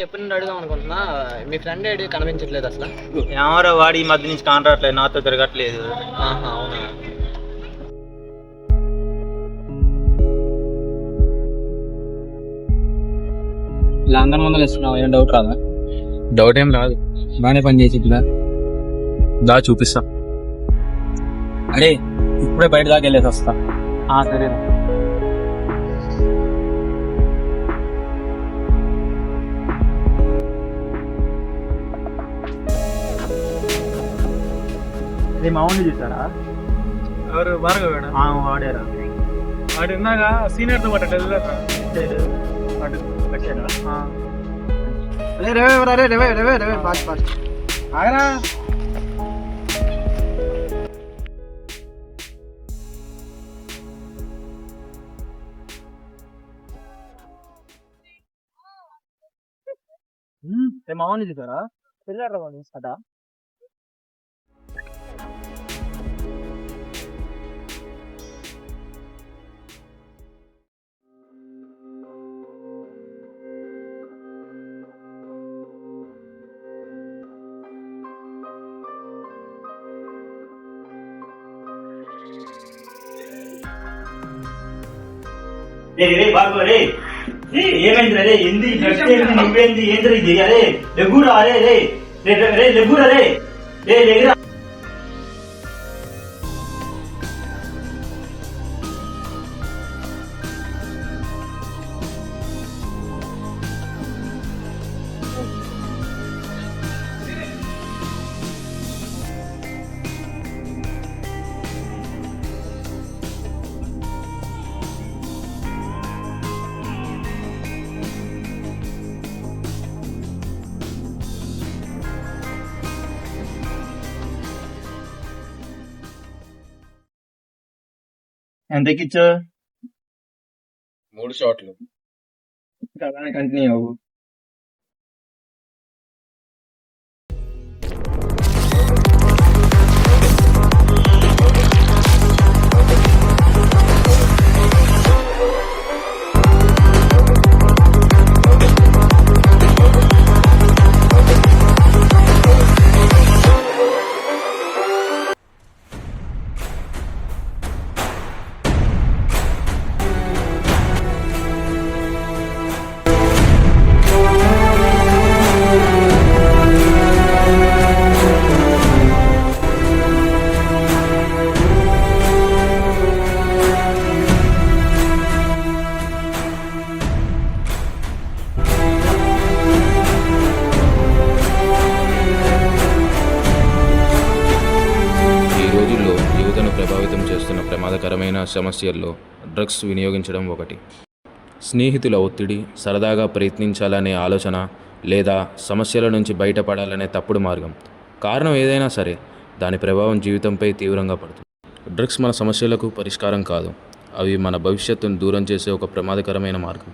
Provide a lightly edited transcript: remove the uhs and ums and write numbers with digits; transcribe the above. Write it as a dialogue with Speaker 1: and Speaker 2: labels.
Speaker 1: ఎప్పటి నుండి అడుగుదాం అనుకుంటున్నా, మీ ఫ్రెండ్ ఐడి కనిపించట్లేదు అసలు.
Speaker 2: ఎవరో వాడి ఈ మధ్య నుంచి కాంట్రాక్ట్లేదు, నాతో తిరగట్లేదు.
Speaker 1: అవునా?
Speaker 3: ఇలా అందరి ముందర ఇస్తున్నావు, ఏం డౌట్ రాదా?
Speaker 4: డౌట్ ఏం రాదు.
Speaker 3: బాగానే పని చేసి
Speaker 4: దా చూపిస్తా.
Speaker 3: అరే ఇప్పుడే బయట దాకా వెళ్ళేసి వస్తా.
Speaker 4: సరే.
Speaker 2: మా ఊరిని చూసారా?
Speaker 4: ఎవరు? భార్గవ్
Speaker 2: వాడారా?
Speaker 4: వాడు ఇందాక సీనియర్తో పాటు వెళ్ళారా?
Speaker 2: ఆగరా. మా ఊరిని చూసారా? వెళ్ళారా వాడు అదా? ఏమైంది రే? ఎందు నువ్వేంది? ఏంద్ర ఇది? అరే లెగ్గురా, అరే రే రే లెగ్గురా, రే రే లెగురా. ఎంతకిచ్చా?
Speaker 4: 3 షాట్లు.
Speaker 2: కంటిన్యూ అవ్వు.
Speaker 5: ప్రభావితం చేస్తున్న ప్రమాదకరమైన సమస్యల్లో డ్రగ్స్ వినియోగించడం ఒకటి. స్నేహితుల ఒత్తిడి, సరదాగా ప్రయత్నించాలనే ఆలోచన లేదా సమస్యల నుంచి బయటపడాలనే తప్పుడు మార్గం. కారణం ఏదైనా సరే దాని ప్రభావం జీవితంపై తీవ్రంగా పడుతుంది. డ్రగ్స్ మన సమస్యలకు పరిష్కారం కాదు, అవి మన భవిష్యత్తును దూరం చేసే ఒక ప్రమాదకరమైన మార్గం.